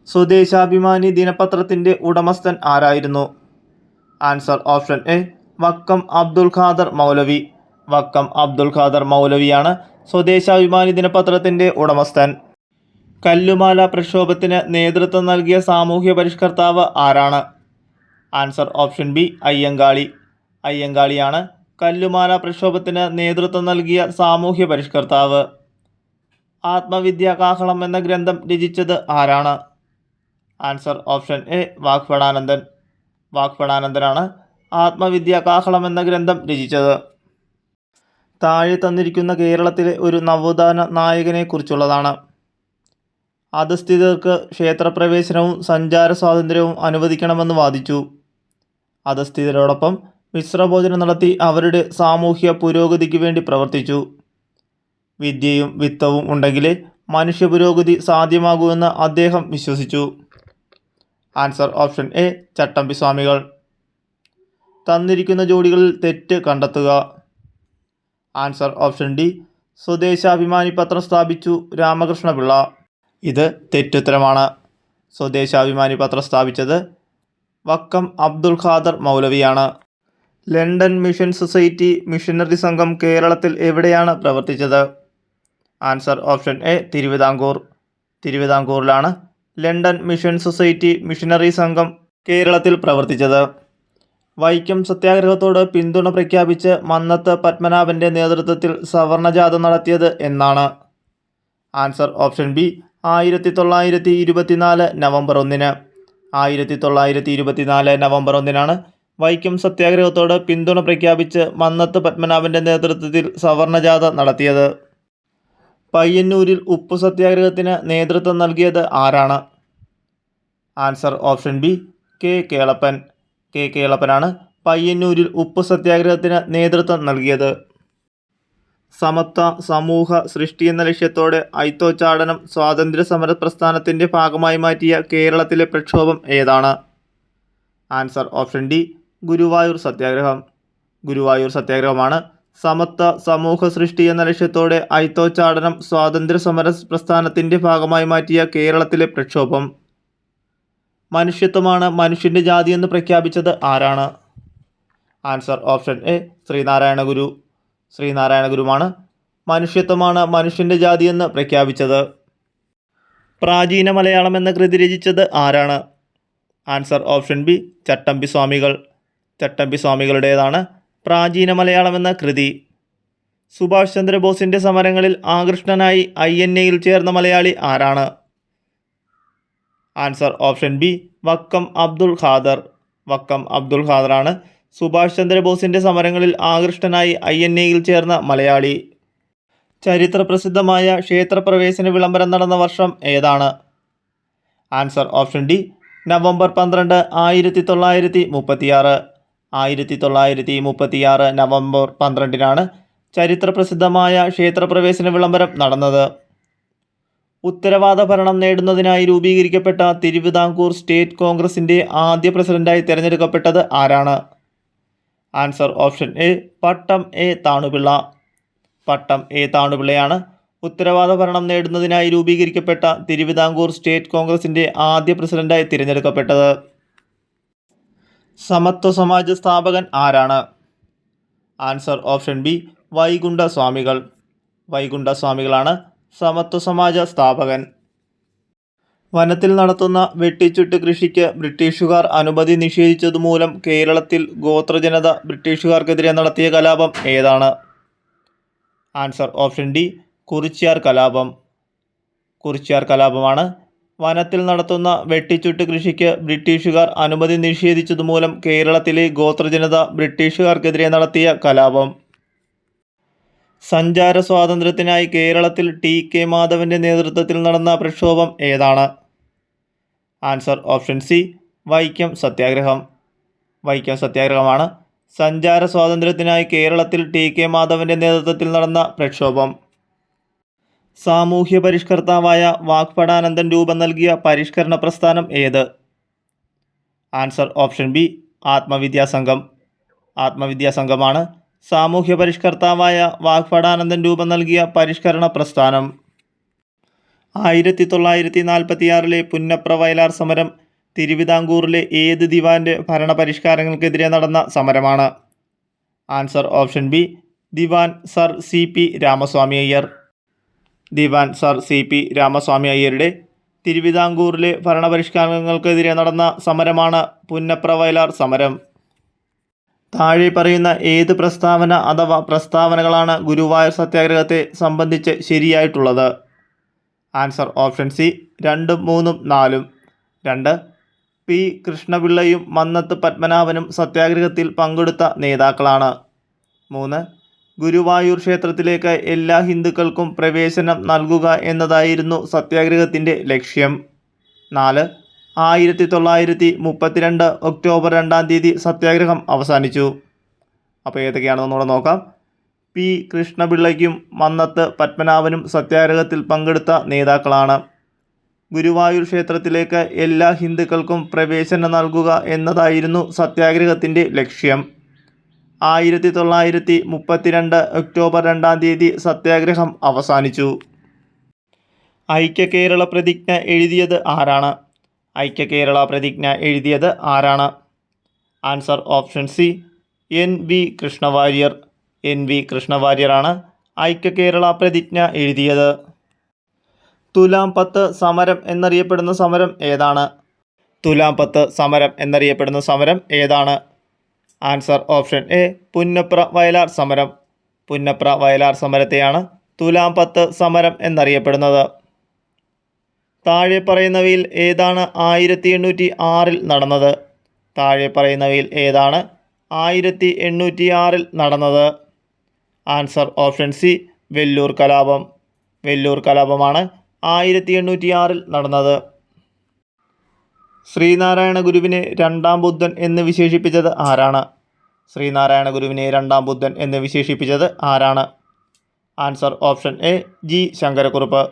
സ്വദേശാഭിമാനി ദിനപത്രത്തിൻ്റെ ഉടമസ്ഥൻ ആരായിരുന്നു? Answer option A, Vakkom Abdul Khader Maulavi. Vakkom Abdul Khader മൗലവിയാണ് സ്വദേശാഭിമാനി ദിനപത്രത്തിൻ്റെ ഉടമസ്ഥൻ. കല്ലുമാല പ്രക്ഷോഭത്തിന് നേതൃത്വം നൽകിയ സാമൂഹ്യ പരിഷ്കർത്താവ് ആരാണ്? Answer option B, Ayyankali. അയ്യങ്കാളിയാണ് കല്ലുമാല പ്രക്ഷോഭത്തിന് നേതൃത്വം നൽകിയ സാമൂഹ്യ പരിഷ്കർത്താവ്. ആത്മവിദ്യാകാഹളം എന്ന ഗ്രന്ഥം രചിച്ചത് ആരാണ്? Answer option A, Vagbhatanandan. വാഗ്ഭടാനന്ദനാണ് ആത്മവിദ്യാകാഹളം എന്ന ഗ്രന്ഥം രചിച്ചത്. താഴെ തന്നിരിക്കുന്ന കേരളത്തിലെ ഒരു നവോത്ഥാന നായകനെക്കുറിച്ചുള്ളതാണ്. അധസ്ഥിതർക്ക് ക്ഷേത്രപ്രവേശനവും സഞ്ചാര സ്വാതന്ത്ര്യവും അനുവദിക്കണമെന്ന് വാദിച്ചു. അധസ്ഥിതരോടൊപ്പം മിശ്രഭോജനം നടത്തി അവരുടെ സാമൂഹ്യ പുരോഗതിക്ക് വേണ്ടി പ്രവർത്തിച്ചു. വിദ്യയും വിത്തവും ഉണ്ടെങ്കിലേ മനുഷ്യ പുരോഗതി സാധ്യമാകൂവെന്ന് അദ്ദേഹം വിശ്വസിച്ചു. ആൻസർ ഓപ്ഷൻ എ, ചട്ടമ്പി സ്വാമികൾ. തന്നിരിക്കുന്ന ജോഡികളിൽ തെറ്റ് കണ്ടെത്തുക. ആൻസർ ഓപ്ഷൻ ഡി, സ്വദേശാഭിമാനി പത്രം സ്ഥാപിച്ചു രാമകൃഷ്ണപിള്ള. ഇത് തെറ്റുത്തരമാണ്. സ്വദേശാഭിമാനി പത്രം സ്ഥാപിച്ചത് വക്കം അബ്ദുൽ ഖാദർ മൗലവിയാണ്. ലണ്ടൻ മിഷൻ സൊസൈറ്റി മിഷനറി സംഘം കേരളത്തിൽ എവിടെയാണ് പ്രവർത്തിച്ചത്? Answer option A, Thiruvithamkoor. തിരുവിതാംകൂറിലാണ് ലണ്ടൻ മിഷൻ സൊസൈറ്റി മിഷനറി സംഘം കേരളത്തിൽ പ്രവർത്തിച്ചത്. വൈക്കം സത്യാഗ്രഹത്തോട് പിന്തുണ പ്രഖ്യാപിച്ച് മന്നത്ത് പത്മനാഭൻ്റെ നേതൃത്വത്തിൽ സവർണജാഥ നടത്തിയത് എന്നാണ്? Answer option B, 1924 November 1. 1924 November 1 Vaikom സത്യാഗ്രഹത്തോട് പിന്തുണ പ്രഖ്യാപിച്ച് മന്നത്ത് പത്മനാഭൻ്റെ നേതൃത്വത്തിൽ സവർണജാഥ നടത്തിയത്. പയ്യന്നൂരിൽ ഉപ്പു സത്യാഗ്രഹത്തിന് നേതൃത്വം നൽകിയത് ആരാണ്? Answer option B, K Kelappan. K കേളപ്പനാണ് പയ്യന്നൂരിൽ ഉപ്പു സത്യാഗ്രഹത്തിന് നേതൃത്വം നൽകിയത്. സമത്വ സമൂഹ സൃഷ്ടി എന്ന ലക്ഷ്യത്തോടെ അയിത്തോച്ചാടനം സ്വാതന്ത്ര്യ സമര പ്രസ്ഥാനത്തിൻ്റെ ഭാഗമായി മാറ്റിയ കേരളത്തിലെ പ്രക്ഷോഭം ഏതാണ്? ആൻസർ ഓപ്ഷൻ ഡി, ഗുരുവായൂർ സത്യാഗ്രഹം. ഗുരുവായൂർ സത്യാഗ്രഹമാണ് സമത്വ സമൂഹ സൃഷ്ടി എന്ന ലക്ഷ്യത്തോടെ അയിത്തോച്ചാടനം സ്വാതന്ത്ര്യ സമര പ്രസ്ഥാനത്തിൻ്റെ ഭാഗമായി മാറ്റിയ കേരളത്തിലെ പ്രക്ഷോഭം. മനുഷ്യത്വമാണ് മനുഷ്യൻ്റെ ജാതിയെന്ന് പ്രഖ്യാപിച്ചത് ആരാണ്? ആൻസർ ഓപ്ഷൻ എ, ശ്രീനാരായണ ഗുരു. ശ്രീനാരായണ ഗുരുവാണ് മനുഷ്യത്വമാണ് മനുഷ്യൻ്റെ ജാതിയെന്ന് പ്രഖ്യാപിച്ചത്. പ്രാചീന മലയാളം എന്ന കൃതി രചിച്ചത് ആരാണ്? ആൻസർ ഓപ്ഷൻ ബി, ചട്ടമ്പി സ്വാമികൾ. ചട്ടമ്പി സ്വാമികളുടേതാണ് പ്രാചീന മലയാളം എന്ന കൃതി. സുഭാഷ് ചന്ദ്രബോസിൻ്റെ സമരങ്ങളിൽ ആകൃഷ്ടനായി INA-യിൽ ചേർന്ന മലയാളി ആരാണ്? Answer option B, Vakkom Abdul Khader. Vakkom Abdul ഖാദറാണ് സുഭാഷ് ചന്ദ്രബോസിൻ്റെ സമരങ്ങളിൽ ആകൃഷ്ടനായി INA-യിൽ ചേർന്ന മലയാളി. ചരിത്രപ്രസിദ്ധമായ ക്ഷേത്രപ്രവേശന വിളംബരം നടന്ന വർഷം ഏതാണ്? Answer option D, November 12, 1936. 1936 November 12 ചരിത്രപ്രസിദ്ധമായ ക്ഷേത്രപ്രവേശന വിളംബരം നടന്നത്. ഉത്തരവാദ ഭരണം നേടുന്നതിനായി രൂപീകരിക്കപ്പെട്ട തിരുവിതാംകൂർ സ്റ്റേറ്റ് കോൺഗ്രസിൻ്റെ ആദ്യ പ്രസിഡന്റായി തിരഞ്ഞെടുക്കപ്പെട്ടത് ആരാണ്? Answer option A, Pattom A Thanu Pillai. Pattom A താണുപിള്ളയാണ് ഉത്തരവാദ ഭരണം നേടുന്നതിനായി രൂപീകരിക്കപ്പെട്ട തിരുവിതാംകൂർ സ്റ്റേറ്റ് കോൺഗ്രസിൻ്റെ ആദ്യ പ്രസിഡന്റായി തിരഞ്ഞെടുക്കപ്പെട്ടത്. സമത്വ സമാജ സ്ഥാപകൻ ആരാണ്? ആൻസർ ഓപ്ഷൻ ബി, വൈകുണ്ഠ സ്വാമികൾ. വൈകുണ്ഠ സ്വാമികളാണ് സമത്വ സമാജ സ്ഥാപകൻ. വനത്തിൽ നടത്തുന്ന വെട്ടിച്ചുട്ട് കൃഷിക്ക് ബ്രിട്ടീഷുകാർ അനുമതി നിഷേധിച്ചതുമൂലം കേരളത്തിൽ ഗോത്രജനത ബ്രിട്ടീഷുകാർക്കെതിരെ നടത്തിയ കലാപം ഏതാണ്? ആൻസർ ഓപ്ഷൻ ഡി, കുറിച്യാർ കലാപം. കുറിച്യാർ കലാപമാണ്. വനത്തിൽ നടത്തുന്ന വെട്ടിച്ചുട്ട് കൃഷിക്ക് ബ്രിട്ടീഷുകാർ അനുമതി നിഷേധിച്ചതുമൂലം കേരളത്തിലെ ഗോത്രജനത ബ്രിട്ടീഷുകാർക്കെതിരെ നടത്തിയ കലാപം. സഞ്ചാര സ്വാതന്ത്ര്യത്തിനായി കേരളത്തിൽ ടി.കെ. മാധവൻ്റെ നേതൃത്വത്തിൽ നടന്ന പ്രക്ഷോഭം ഏതാണ്? ആൻസർ ഓപ്ഷൻ സി, വൈക്കം സത്യാഗ്രഹം. വൈക്കം സത്യാഗ്രഹമാണ് സഞ്ചാര സ്വാതന്ത്ര്യത്തിനായി കേരളത്തിൽ ടി.കെ. മാധവൻ്റെ നേതൃത്വത്തിൽ നടന്ന പ്രക്ഷോഭം. സാമൂഹ്യ പരിഷ്കർത്താവായ വാഗ്ഭടാനന്ദൻ രൂപം നൽകിയ പരിഷ്കരണ പ്രസ്ഥാനം ഏത്? Answer option B, Atmavidya Sangham. ആത്മവിദ്യാസംഘമാണ് സാമൂഹ്യ പരിഷ്കർത്താവായ വാഗ്ഭടാനന്ദൻ രൂപം നൽകിയ പരിഷ്കരണ പ്രസ്ഥാനം. 1946 പുന്നപ്ര വയലാർ സമരം തിരുവിതാംകൂറിലെ ഏത് ദിവാൻ്റെ ഭരണപരിഷ്കാരങ്ങൾക്കെതിരെ നടന്ന സമരമാണ്? ആൻസർ ഓപ്ഷൻ ബി, ദിവാൻ സർ സി.പി. രാമസ്വാമി അയ്യർ. ദിവാൻ സർ സി.പി. രാമസ്വാമി അയ്യരുടെ തിരുവിതാംകൂറിലെ ഭരണപരിഷ്കാരങ്ങൾക്കെതിരെ നടന്ന സമരമാണ് പുന്നപ്ര വയലാർ സമരം. താഴെ പറയുന്ന ഏത് പ്രസ്താവന അഥവാ പ്രസ്താവനകളാണ് ഗുരുവായൂർ സത്യാഗ്രഹത്തെ സംബന്ധിച്ച് ശരിയായിട്ടുള്ളത്? Answer option C, 2, 3, 4. 2. പി. കൃഷ്ണപിള്ളയും മന്നത്ത് പത്മനാഭനും സത്യാഗ്രഹത്തിൽ പങ്കെടുത്ത നേതാക്കളാണ്. 3. ഗുരുവായൂർ ക്ഷേത്രത്തിലേക്ക് എല്ലാ ഹിന്ദുക്കൾക്കും പ്രവേശനം നൽകുക എന്നതായിരുന്നു സത്യാഗ്രഹത്തിൻ്റെ ലക്ഷ്യം. 4. 1932 ഒക്ടോബർ 2 സത്യാഗ്രഹം അവസാനിച്ചു. അപ്പോൾ ഏതൊക്കെയാണെന്നൂടെ നോക്കാം. പി. കൃഷ്ണപിള്ളയ്ക്കും മന്നത്ത് പത്മനാഭനും സത്യാഗ്രഹത്തിൽ പങ്കെടുത്ത നേതാക്കളാണ്. ഗുരുവായൂർ ക്ഷേത്രത്തിലേക്ക് എല്ലാ ഹിന്ദുക്കൾക്കും പ്രവേശനം നൽകുക എന്നതായിരുന്നു സത്യാഗ്രഹത്തിൻ്റെ ലക്ഷ്യം. 1932 ഒക്ടോബർ 2 സത്യാഗ്രഹം അവസാനിച്ചു. ഐക്യകേരള പ്രതിജ്ഞ എഴുതിയത് ആരാണ്? ഐക്യകേരള പ്രതിജ്ഞ എഴുതിയത് ആരാണ്? Answer option C, N.V. Krishna Warrier. N.V. കൃഷ്ണവാര്യരാണ് Aikya Kerala പ്രതിജ്ഞ എഴുതിയത്. തുലാം 10 സമരം എന്നറിയപ്പെടുന്ന സമരം ഏതാണ്? തുലാം 10 സമരം എന്നറിയപ്പെടുന്ന സമരം ഏതാണ്? Answer option A, Punnapra Vayalar സമരം. പുന്നപ്ര വയലാർ സമരത്തെയാണ് തുലാം 10 സമരം എന്നറിയപ്പെടുന്നത്. താഴെ പറയുന്നവയിൽ ഏതാണ് 1806 നടന്നത്? താഴെ പറയുന്നവയിൽ ഏതാണ് 1806 നടന്നത്? ആൻസർ ഓപ്ഷൻ സി, വെല്ലൂർ കലാപം. വെല്ലൂർ കലാപമാണ് 1806 നടന്നത്. ശ്രീനാരായണ ഗുരുവിനെ രണ്ടാം ബുദ്ധൻ എന്ന് വിശേഷിപ്പിച്ചത് ആരാണ്? ശ്രീനാരായണ ഗുരുവിനെ രണ്ടാം ബുദ്ധൻ എന്ന് വിശേഷിപ്പിച്ചത് ആരാണ്? Answer option A, G. Sankara Kurup.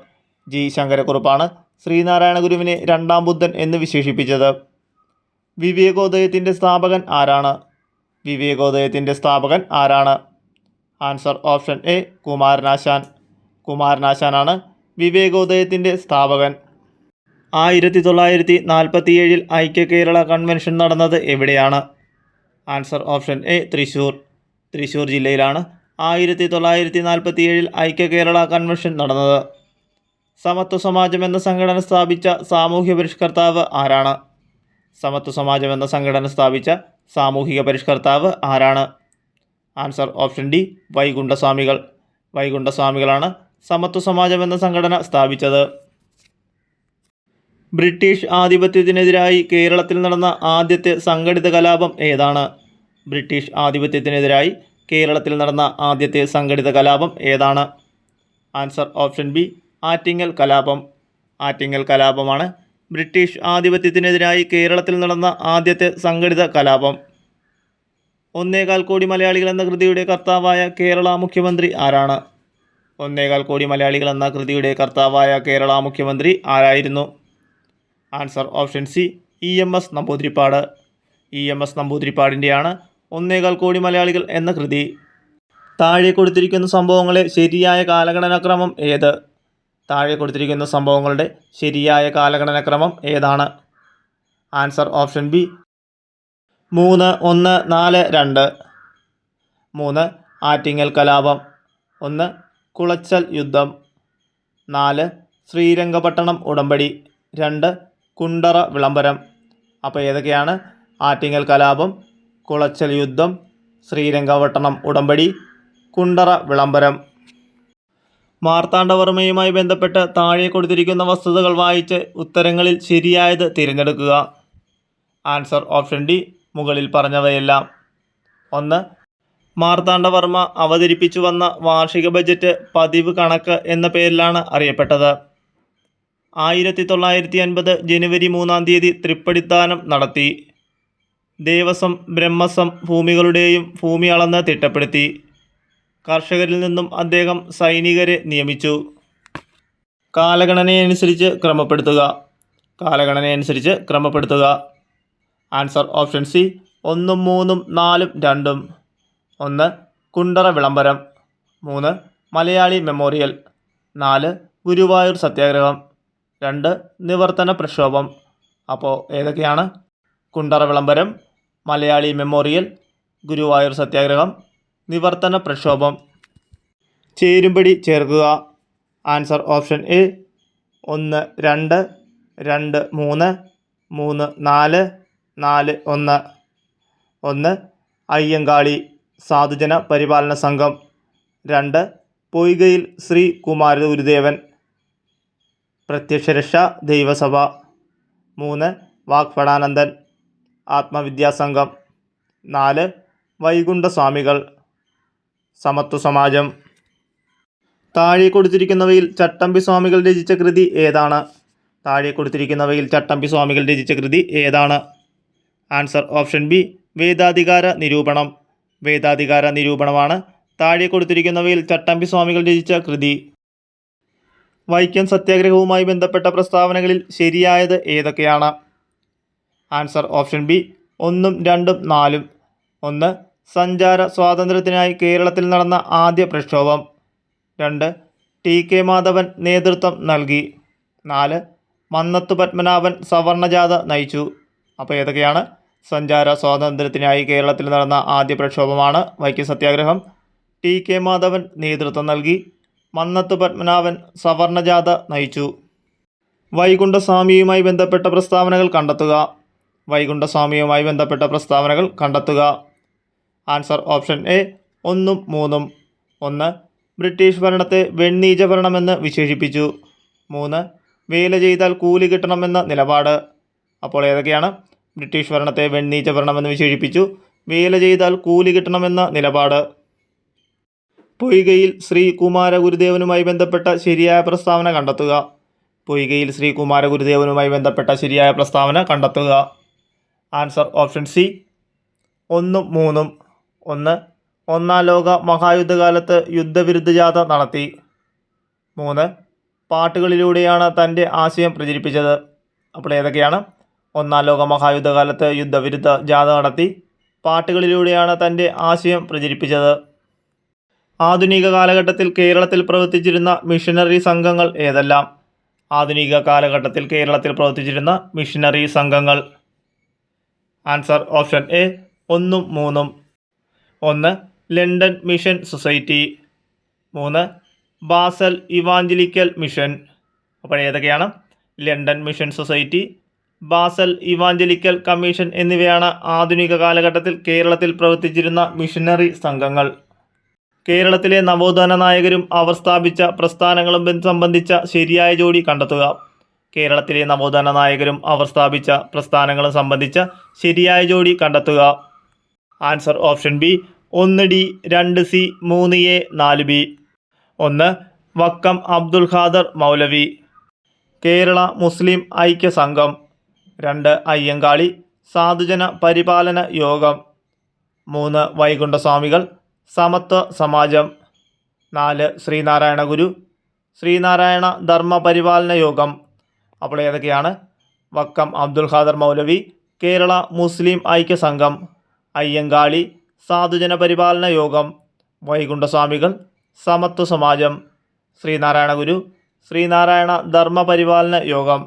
G. ശങ്കരക്കുറുപ്പാണ് ശ്രീനാരായണ ഗുരുവിനെ രണ്ടാം ബുദ്ധൻ എന്ന് വിശേഷിപ്പിച്ചത്. വിവേകോദയത്തിൻ്റെ സ്ഥാപകൻ ആരാണ്? വിവേകോദയത്തിൻ്റെ സ്ഥാപകൻ ആരാണ്? Answer option A, Kumaranasan. കുമാരനാശാനാണ് വിവേകോദയത്തിൻ്റെ സ്ഥാപകൻ. 1947 ഐക്യകേരള കൺവെൻഷൻ നടന്നത് എവിടെയാണ്? Answer option A, Thrissur. Thrissur ജില്ലയിലാണ് 1947 ഐക്യകേരള കൺവെൻഷൻ നടന്നത്. സമത്വ സമാജം എന്ന സംഘടന സ്ഥാപിച്ച സാമൂഹ്യ പരിഷ്കർത്താവ് ആരാണ്? സമത്വ സമാജം എന്ന സംഘടന സ്ഥാപിച്ച സാമൂഹിക പരിഷ്കർത്താവ് ആരാണ്? Answer option D, Vaikunta Swamikal. വൈകുണ്ഠസ്വാമികളാണ് സമത്വ സമാജം എന്ന സംഘടന സ്ഥാപിച്ചത്. ബ്രിട്ടീഷ് ആധിപത്യത്തിനെതിരായി കേരളത്തിൽ നടന്ന ആദ്യത്തെ സംഘടിത കലാപം ഏതാണ്? ബ്രിട്ടീഷ് ആധിപത്യത്തിനെതിരായി കേരളത്തിൽ നടന്ന ആദ്യത്തെ സംഘടിത കലാപം ഏതാണ്? ആൻസർ ഓപ്ഷൻ ബി, ആറ്റിങ്ങൽ കലാപം. ആറ്റിങ്ങൽ കലാപമാണ് ബ്രിട്ടീഷ് ആധിപത്യത്തിനെതിരായി കേരളത്തിൽ നടന്ന ആദ്യത്തെ സംഘടിത കലാപം. 1.25 കോടി മലയാളികൾ എന്ന കൃതിയുടെ കർത്താവായ കേരള മുഖ്യമന്ത്രി ആരാണ്? 1.25 കോടി മലയാളികൾ എന്ന കൃതിയുടെ കർത്താവായ കേരള മുഖ്യമന്ത്രി ആരായിരുന്നു? Answer option C, EMS Namboodiripad. EMS നമ്പൂതിരിപ്പാടിൻ്റെയാണ് 1.25 കോടി മലയാളികൾ എന്ന കൃതി. താഴെ കൊടുത്തിരിക്കുന്ന സംഭവങ്ങളെ ശരിയായ കാലഗണനാക്രമം ഏത്? താഴെ കൊടുത്തിരിക്കുന്ന സംഭവങ്ങളുടെ ശരിയായ കാലഗണനാക്രമം ഏതാണ്? Answer option B, 3, 1, 4, 2. 3. ആറ്റിങ്ങൽ കലാപം. 1. കുളച്ചൽ യുദ്ധം. 4. ശ്രീരംഗപട്ടണം ഉടമ്പടി. 2. കുണ്ടറ വിളംബരം. അപ്പോൾ ഏതൊക്കെയാണ്? ആറ്റിങ്ങൽ കലാപം, കുളച്ചൽ യുദ്ധം, ശ്രീരംഗപട്ടണം ഉടമ്പടി, കുണ്ടറ വിളംബരം. മാർത്താണ്ഡവർമ്മയുമായി ബന്ധപ്പെട്ട് താഴെ കൊടുത്തിരിക്കുന്ന വസ്തുതകൾ വായിച്ച് ഉത്തരങ്ങളിൽ ശരിയായത് തിരഞ്ഞെടുക്കുക. ആൻസർ ഓപ്ഷൻ ഡി, മുകളിൽ പറഞ്ഞവയെല്ലാം. 1. മാർത്താണ്ഡവർമ്മ അവതരിപ്പിച്ചു വന്ന വാർഷിക ബജറ്റ് പതിവ് കണക്ക് എന്ന പേരിലാണ് അറിയപ്പെട്ടത്. 1950 ജനുവരി 3-ാം തീയതി തൃപ്പടിദാനം നടത്തി. ദേവസ്വം ബ്രഹ്മസ്വം ഭൂമികളുടെയും ഭൂമി അളന്ന് തിട്ടപ്പെടുത്തി. കർഷകരിൽ നിന്നും അദ്ദേഹം സൈനികരെ നിയമിച്ചു. കാലഗണനയനുസരിച്ച് ക്രമപ്പെടുത്തുക. Answer option C, 1, 3, 4, 2. 1. കുണ്ടറ വിളംബരം. 3. മലയാളി മെമ്മോറിയൽ. 4. ഗുരുവായൂർ സത്യാഗ്രഹം. 2. നിവർത്തന പ്രക്ഷോഭം. അപ്പോൾ ഏതൊക്കെയാണ്? കുണ്ടറ വിളംബരം, മലയാളി മെമ്മോറിയൽ, ഗുരുവായൂർ സത്യാഗ്രഹം, നിവർത്തന പ്രക്ഷോഭം. ചേരുംപടി ചേർക്കുക. Answer option A, 1, 2, 2, 3, 3, 4, 4, 1. 1. അയ്യങ്കാളി സാധുജന പരിപാലന സംഘം. 2. പൊയ്കയിൽ ശ്രീ കുമാരഗുരുദേവൻ പ്രത്യക്ഷരക്ഷ ദൈവസഭ. 3. വാഗ്ഭടാനന്ദൻ ആത്മവിദ്യാസംഘം. 4. വൈകുണ്ഠസ്വാമികൾ സമത്വ സമാജം. താഴെ കൊടുത്തിരിക്കുന്നവയിൽ ചട്ടമ്പി സ്വാമികൾ രചിച്ച കൃതി ഏതാണ്? ആൻസർ ഓപ്ഷൻ ബി, വേദാധികാര നിരൂപണം. വേദാധികാര നിരൂപണമാണ് താഴെ കൊടുത്തിരിക്കുന്നവയിൽ ചട്ടമ്പി സ്വാമികൾ രചിച്ച കൃതി. വൈക്കം സത്യാഗ്രഹവുമായി ബന്ധപ്പെട്ട പ്രസ്താവനകളിൽ ശരിയായത് ഏതൊക്കെയാണ്? Answer option B, 1, 2, 4. 1. സഞ്ചാര സ്വാതന്ത്ര്യത്തിനായി കേരളത്തിൽ നടന്ന ആദ്യ പ്രക്ഷോഭം. 2. ടി.കെ. മാധവൻ നേതൃത്വം നൽകി. 4. മന്നത്തു പത്മനാഭൻ സവർണജാഥ നയിച്ചു. അപ്പോൾ ഏതൊക്കെയാണ്? സഞ്ചാര സ്വാതന്ത്ര്യത്തിനായി കേരളത്തിൽ നടന്ന ആദ്യ പ്രക്ഷോഭമാണ് വൈക്കം സത്യാഗ്രഹം. ടി.കെ. മാധവൻ നേതൃത്വം നൽകി. മന്നത്തു പത്മനാഭൻ സവർണജാഥ നയിച്ചു. വൈകുണ്ഠസ്വാമിയുമായി ബന്ധപ്പെട്ട പ്രസ്താവനകൾ കണ്ടെത്തുക. Answer option A, 1, 3. 1. ബ്രിട്ടീഷ് ഭരണത്തെ വെണ്ണീച്ച ഭരണമെന്ന് വിശേഷിപ്പിച്ചു. 3. വേല ചെയ്താൽ കൂലി കിട്ടണമെന്ന നിലപാട്. അപ്പോൾ ഏതൊക്കെയാണ്? ബ്രിട്ടീഷ് ഭരണത്തെ വെണ്ണീച്ച ഭരണമെന്ന് വിശേഷിപ്പിച്ചു. വേല ചെയ്താൽ കൂലി കിട്ടണമെന്ന നിലപാട്. പൊയ്കയിൽ ശ്രീ കുമാരഗുരുദേവനുമായി ബന്ധപ്പെട്ട ശരിയായ പ്രസ്താവന കണ്ടെത്തുക. Answer option C, 1, 3. 1. ഒന്നാം ലോക മഹായുദ്ധകാലത്ത് യുദ്ധവിരുദ്ധ ജാഥ നടത്തി. 3. പാട്ടുകളിലൂടെയാണ് തൻ്റെ ആശയം പ്രചരിപ്പിച്ചത്. അപ്പോൾ ഏതൊക്കെയാണ്? ഒന്നാം ലോക മഹായുദ്ധകാലത്ത് യുദ്ധവിരുദ്ധ ജാഥ നടത്തി. പാട്ടുകളിലൂടെയാണ് തൻ്റെ ആശയം പ്രചരിപ്പിച്ചത്. ആധുനിക കാലഘട്ടത്തിൽ കേരളത്തിൽ പ്രവർത്തിച്ചിരുന്ന മിഷനറി സംഘങ്ങൾ ഏതെല്ലാം? Answer option A, 1, 3. 1. London mission society. 3. Basal evangelical mission. അപ്പോൾ ഏതൊക്കെയാണ്? London mission society, basal evangelical commission എന്നിവയാണ് ആധുനിക കാലഘട്ടത്തിൽ കേരളത്തിൽ പ്രവർത്തിച്ചിരുന്ന മിഷനറി സംഘങ്ങൾ. കേരളത്തിലെ നവോത്ഥാന നായകരും അവർ സ്ഥാപിച്ച പ്രസ്ഥാനങ്ങളും സംബന്ധിച്ച ശരിയായ ജോഡി കണ്ടെത്തുക. Answer option B, 1D, 2C, 3A, 4B. 1. Vakkom Abdul Khader Maulavi Kerala Muslim Aikya Sangham. 2. Ayyankali സാധുജന പരിപാലന യോഗം. 3. വൈകുണ്ഠസ്വാമികൾ സമത്വ സമാജം. 4. ശ്രീനാരായണ ഗുരു ശ്രീനാരായണ ധർമ്മ പരിപാലന യോഗം. അപ്പോൾ ഏതൊക്കെയാണ്? വക്കം അബ്ദുൽ ഖാദർ മൗലവി കേരള മുസ്ലിം ഐക്യ സംഘം, അയ്യങ്കാളി സാധുജന പരിപാലന യോഗം, വൈകുണ്ഠസ്വാമികൾ സമത്വ സമാജം, ശ്രീനാരായണ ഗുരു ശ്രീനാരായണ ധർമ്മ പരിപാലന യോഗം.